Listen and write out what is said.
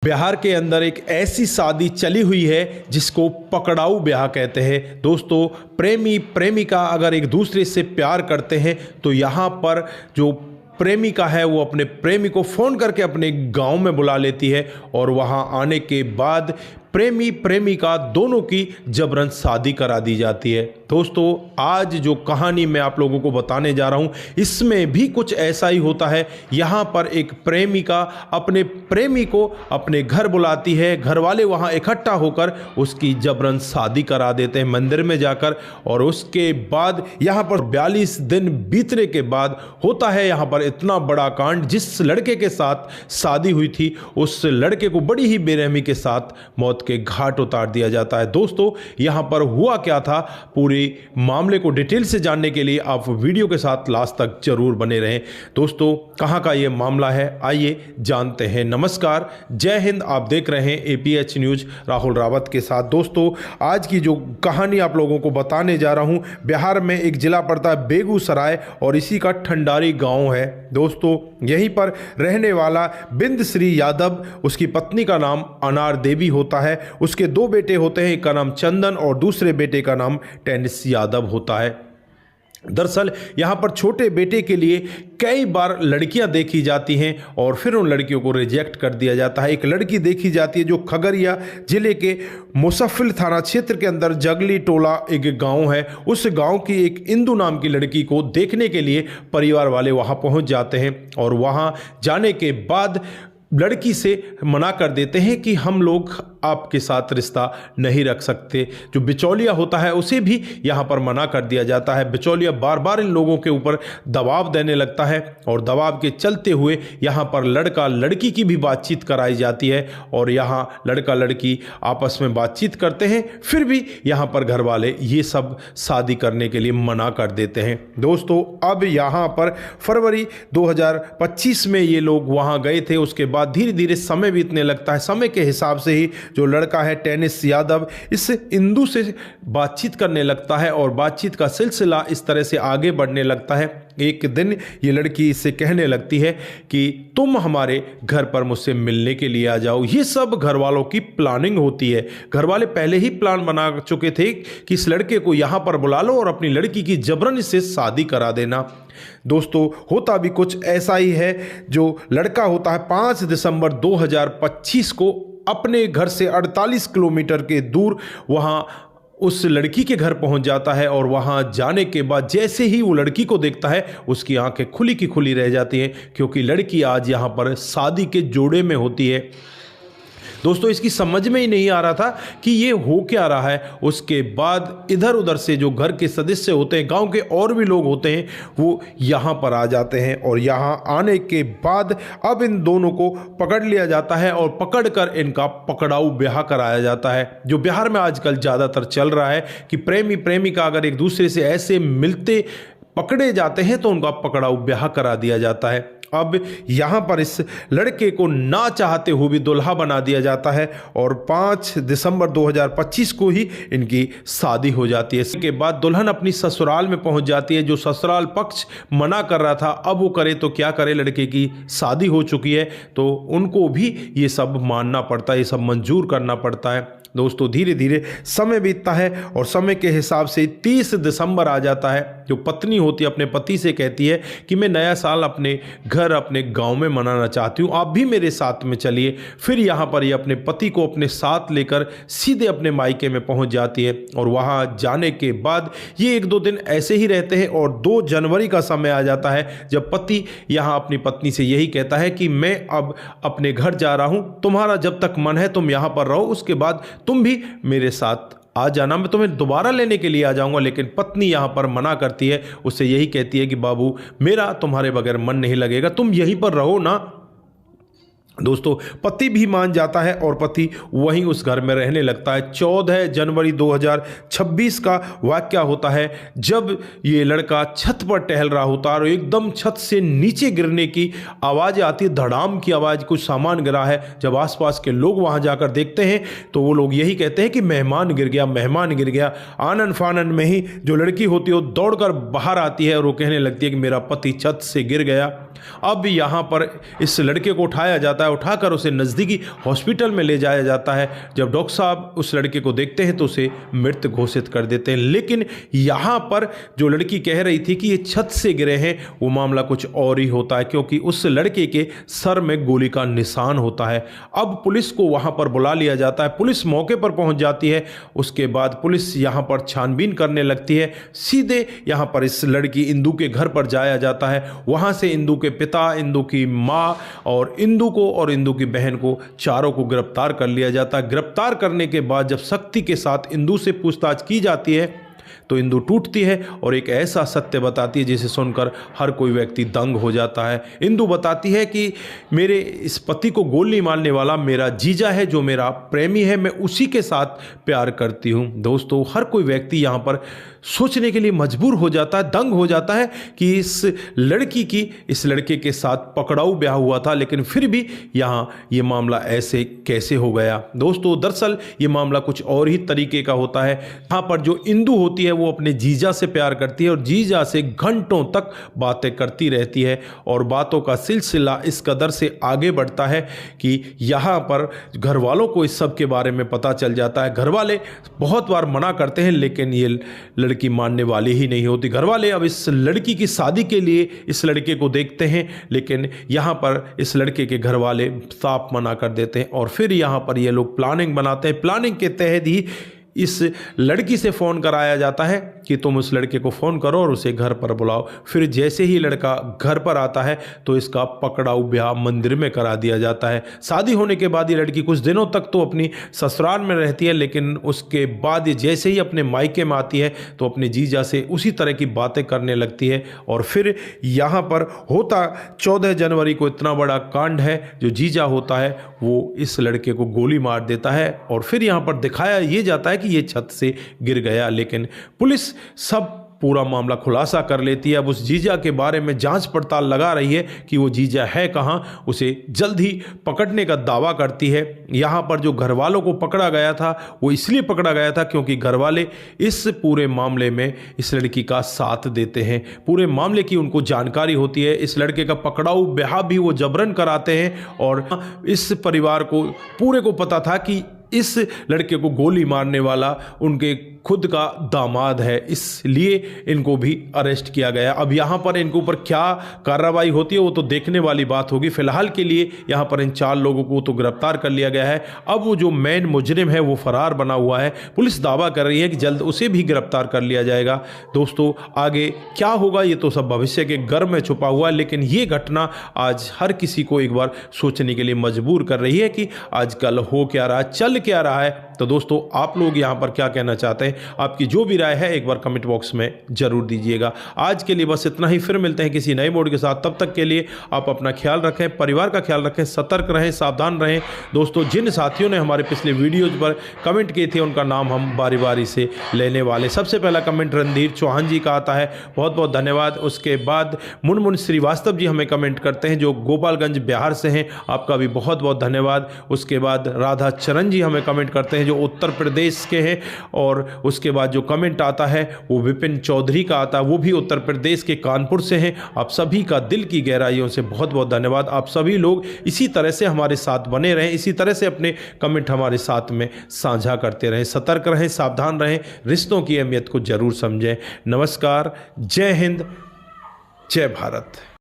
बिहार के अंदर एक ऐसी शादी चली हुई है जिसको पकड़ाऊ ब्याह कहते हैं। दोस्तों, प्रेमी प्रेमिका अगर एक दूसरे से प्यार करते हैं तो यहाँ पर जो प्रेमिका है वो अपने प्रेमी को फ़ोन करके अपने गांव में बुला लेती है और वहां आने के बाद प्रेमी प्रेमिका दोनों की जबरन शादी करा दी जाती है। दोस्तों, आज जो कहानी मैं आप लोगों को बताने जा रहा हूं इसमें भी कुछ ऐसा ही होता है। यहाँ पर एक प्रेमिका अपने प्रेमी को अपने घर बुलाती है, घर वाले वहाँ इकट्ठा होकर उसकी जबरन शादी करा देते हैं मंदिर में जाकर। और उसके बाद यहाँ पर 42 दिन बीतने के बाद होता है यहाँ पर इतना बड़ा कांड। जिस लड़के के साथ शादी हुई थी उस लड़के को बड़ी ही बेरहमी के साथ मौत के घाट उतार दिया जाता है। दोस्तों, यहां पर हुआ क्या था, पूरे मामले को डिटेल से जानने के लिए आप वीडियो के साथ लास्ट तक जरूर बने रहें। दोस्तों, कहां का यह मामला है, आइए जानते हैं। नमस्कार, जय हिंद। आप देख रहे हैं APH न्यूज राहुल रावत के साथ। दोस्तों, आज की जो कहानी आप लोगों को बताने जा रहा हूं, बिहार में एक जिला पड़ता है बेगूसराय और इसी का ठंडारी गांव है। दोस्तों, यहीं पर रहने वाला बिंद श्री यादव, उसकी पत्नी का नाम अनार देवी होता है। उसके 2 बेटे होते हैं, एक का नाम चंदन और दूसरे बेटे का नाम टेनिस यादव होता है। दरअसल यहां पर छोटे बेटे के लिए कई बार लड़कियां देखी जाती हैं और फिर उन लड़कियों को रिजेक्ट कर दिया जाता है। एक लड़की देखी जाती है जो खगड़िया जिले के मुसफ्फिल थाना क्षेत्र के अंदर जगली टोला एक गांव है। उस गांव की एक इंदु नाम की लड़की को देखने के लिए परिवार वाले वहां पहुंच जाते हैं और वहां जाने के बाद लड़की से मना कर देते हैं कि हम लोग आपके साथ रिश्ता नहीं रख सकते। जो बिचौलिया होता है उसे भी यहाँ पर मना कर दिया जाता है। बिचौलिया बार बार इन लोगों के ऊपर दबाव देने लगता है और दबाव के चलते हुए यहाँ पर लड़का लड़की की भी बातचीत कराई जाती है और यहाँ लड़का लड़की आपस में बातचीत करते हैं। फिर भी यहाँ पर घर वाले ये सब शादी करने के लिए मना कर देते हैं। दोस्तों, अब यहाँ पर फरवरी 2025 में ये लोग वहाँ गए थे। उसके बाद धीरे धीरे समय बीतने लगता है। समय के हिसाब से ही जो लड़का है टेनिस यादव इस इंदु से बातचीत करने लगता है और बातचीत का सिलसिला इस तरह से आगे बढ़ने लगता है। एक दिन ये लड़की इससे कहने लगती है कि तुम हमारे घर पर मुझसे मिलने के लिए आ जाओ। ये सब घर वालों की प्लानिंग होती है। घर वाले पहले ही प्लान बना चुके थे कि इस लड़के को यहाँ पर बुला लो और अपनी लड़की की जबरन इससे शादी करा देना। दोस्तों, होता भी कुछ ऐसा ही है। जो लड़का होता है 5 दिसंबर 2025 को अपने घर से 48 किलोमीटर के दूर वहाँ उस लड़की के घर पहुंच जाता है और वहां जाने के बाद जैसे ही वो लड़की को देखता है उसकी आंखें खुली की खुली रह जाती हैं, क्योंकि लड़की आज यहां पर शादी के जोड़े में होती है। दोस्तों, इसकी समझ में ही नहीं आ रहा था कि ये हो क्या रहा है। उसके बाद इधर उधर से जो घर के सदस्य होते हैं, गांव के और भी लोग होते हैं, वो यहाँ पर आ जाते हैं और यहाँ आने के बाद अब इन दोनों को पकड़ लिया जाता है और पकड़कर इनका पकड़ाऊ ब्याह कराया जाता है। जो बिहार में आजकल ज़्यादातर चल रहा है कि प्रेमी प्रेमिका अगर एक दूसरे से ऐसे मिलते पकड़े जाते हैं तो उनका पकड़ाऊ ब्याह करा दिया जाता है। अब यहाँ पर इस लड़के को ना चाहते हुए भी दुल्हा बना दिया जाता है और 5 दिसंबर 2025 को ही इनकी शादी हो जाती है। इसके बाद दुल्हन अपनी ससुराल में पहुंच जाती है। जो ससुराल पक्ष मना कर रहा था, अब वो करे तो क्या करे, लड़के की शादी हो चुकी है तो उनको भी ये सब मानना पड़ता है, ये सब मंजूर करना पड़ता है। दोस्तों, धीरे धीरे समय बीतता है और समय के हिसाब से 30 दिसंबर आ जाता है। जो पत्नी होती है अपने पति से कहती है कि मैं नया साल अपने घर अपने गांव में मनाना चाहती हूं, आप भी मेरे साथ में चलिए। फिर यहां पर ये अपने पति को अपने साथ लेकर सीधे अपने मायके में पहुंच जाती है और वहां जाने के बाद ये 1-2 दिन ऐसे ही रहते हैं और 2 जनवरी का समय आ जाता है जब पति यहां अपनी पत्नी से यही कहता है कि मैं अब अपने घर जा रहा हूं, तुम्हारा जब तक मन है तुम यहां पर रहो, उसके बाद तुम भी मेरे साथ आ जाना, मैं तुम्हें दोबारा लेने के लिए आ जाऊंगा। लेकिन पत्नी यहां पर मना करती है, उससे यही कहती है कि बाबू, मेरा तुम्हारे बगैर मन नहीं लगेगा, तुम यहीं पर रहो ना। दोस्तों, पति भी मान जाता है और पति वहीं उस घर में रहने लगता है। 14 जनवरी 2026 का वाकया होता है जब ये लड़का छत पर टहल रहा होता है और एकदम छत से नीचे गिरने की आवाज़ आती है, धड़ाम की आवाज़, कुछ सामान गिरा है। जब आसपास के लोग वहां जाकर देखते हैं तो वो लोग यही कहते हैं कि मेहमान गिर गया, मेहमान गिर गया। आनन फानन में ही जो लड़की होती है वो दौड़कर बाहर आती है और वो कहने लगती है कि मेरा पति छत से गिर गया। अब यहाँ पर इस लड़के को उठाया जाता है, उठाकर उसे नज़दीकी हॉस्पिटल में ले जाया जाता है। जब डॉक्टर साहब उस लड़के को देखते हैं तो उसे मृत घोषित कर देते हैं। लेकिन यहाँ पर जो लड़की कह रही थी कि ये छत से गिरे हैं, वो मामला कुछ और ही होता है, क्योंकि उस लड़के के सर में गोली का निशान होता है। अब पुलिस को वहाँ पर बुला लिया जाता है, पुलिस मौके पर पहुँच जाती है। उसके बाद पुलिस यहाँ पर छानबीन करने लगती है। सीधे यहाँ पर इस लड़की इंदु के घर पर जाया जाता है। वहाँ से इंदु के पिता, इंदु की माँ और इंदु को और इंदु की बहन को, चारों को गिरफ्तार कर लिया जाता है। गिरफ्तार करने के बाद जब सख्ती के साथ इंदु से पूछताछ की जाती है तो इंदु टूटती है और एक ऐसा सत्य बताती है जिसे सुनकर हर कोई व्यक्ति दंग हो जाता है। इंदु बताती है कि मेरे इस पति को गोली मारने वाला मेरा जीजा है, जो मेरा प्रेमी है, मैं उसी के साथ प्यार करती हूँ। दोस्तों, हर कोई व्यक्ति यहाँ पर सोचने के लिए मजबूर हो जाता है, दंग हो जाता है कि इस लड़की की इस लड़के के साथ पकड़ाऊ ब्याह हुआ था, लेकिन फिर भी यहाँ ये मामला ऐसे कैसे हो गया। दोस्तों, दरअसल ये मामला कुछ और ही तरीके का होता है। यहाँ पर जो इंदु होती है वो अपने जीजा से प्यार करती है और जीजा से घंटों तक बातें करती रहती है और बातों का सिलसिला इस कदर से आगे बढ़ता है कि यहाँ पर घर वालों को इस सब के बारे में पता चल जाता है। घर वाले बहुत बार मना करते हैं, लेकिन ये लड़की मानने वाली ही नहीं होती। घर वाले अब इस लड़की की शादी के लिए इस लड़के को देखते हैं, लेकिन यहाँ पर इस लड़के के घर वाले साफ मना कर देते हैं और फिर यहाँ पर ये लोग प्लानिंग बनाते हैं। प्लानिंग के तहत ही इस लड़की से फ़ोन कराया जाता है कि तुम उस लड़के को फ़ोन करो और उसे घर पर बुलाओ। फिर जैसे ही लड़का घर पर आता है तो इसका पकड़ाऊ ब्याह मंदिर में करा दिया जाता है। शादी होने के बाद ये लड़की कुछ दिनों तक तो अपनी ससुराल में रहती है, लेकिन उसके बाद ये जैसे ही अपने मायके में आती है तो अपने जीजा से उसी तरह की बातें करने लगती है। और फिर यहाँ पर होता 14 जनवरी को इतना बड़ा कांड है, जो जीजा होता है वो इस लड़के को गोली मार देता है और फिर यहाँ पर दिखाया ये जाता है कि ये छत से गिर गया। लेकिन पुलिस सब पूरा मामला खुलासा कर लेती है। अब उस जीजा के बारे में जांच पड़ताल लगा रही है कि वो जीजा है कहाँ, उसे जल्द ही पकड़ने का दावा करती है। यहाँ पर जो घर वालों को पकड़ा गया था वो इसलिए पकड़ा गया था क्योंकि घर वाले इस पूरे मामले में इस लड़की का साथ देते हैं। पूरे मामले की उनको जानकारी होती है। इस लड़के का पकड़ाऊ ब्याह भी वो जबरन कराते हैं और इस परिवार को पूरे को पता था कि इस लड़के को गोली मारने वाला उनके खुद का दामाद है, इसलिए इनको भी अरेस्ट किया गया। अब यहाँ पर इनके ऊपर क्या कार्रवाई होती है वो तो देखने वाली बात होगी। फिलहाल के लिए यहाँ पर इन 4 लोगों को तो गिरफ्तार कर लिया गया है। अब वो जो मेन मुजरिम है वो फरार बना हुआ है। पुलिस दावा कर रही है कि जल्द उसे भी गिरफ्तार कर लिया जाएगा। दोस्तों, आगे क्या होगा ये तो सब भविष्य के गर्भ में छुपा हुआ है, लेकिन ये घटना आज हर किसी को एक बार सोचने के लिए मजबूर कर रही है कि आजकल हो क्या रहा है, चल क्या रहा है। तो दोस्तों, आप लोग यहाँ पर क्या कहना चाहते हैं? आपकी जो भी राय है एक बार कमेंट बॉक्स में जरूर दीजिएगा। आज के लिए बस इतना ही, फिर मिलते हैं किसी नए मोड के साथ। तब तक के लिए आप अपना ख्याल रखें, परिवार का ख्याल रखें, सतर्क रहें, सावधान रहें। दोस्तों, जिन साथियों ने हमारे पिछले वीडियोज पर कमेंट किए थे उनका नाम हम बारी बारी से लेने वाले। सबसे पहला कमेंट रणधीर चौहान जी का आता है, बहुत बहुत धन्यवाद। उसके बाद मुनमुन श्रीवास्तव जी हमें कमेंट करते हैं, जो गोपालगंज बिहार से हैं, आपका भी बहुत बहुत धन्यवाद। उसके बाद राधा चरण जी हमें कमेंट करते हैं, जो उत्तर प्रदेश के हैं। और उसके बाद जो कमेंट आता है वो विपिन चौधरी का आता है, वो भी उत्तर प्रदेश के कानपुर से हैं। आप सभी का दिल की गहराइयों से बहुत बहुत धन्यवाद। आप सभी लोग इसी तरह से हमारे साथ बने रहें, इसी तरह से अपने कमेंट हमारे साथ में साझा करते रहें। सतर्क रहें, सावधान रहें, रिश्तों की अहमियत को जरूर समझें। नमस्कार, जय हिंद, जय भारत।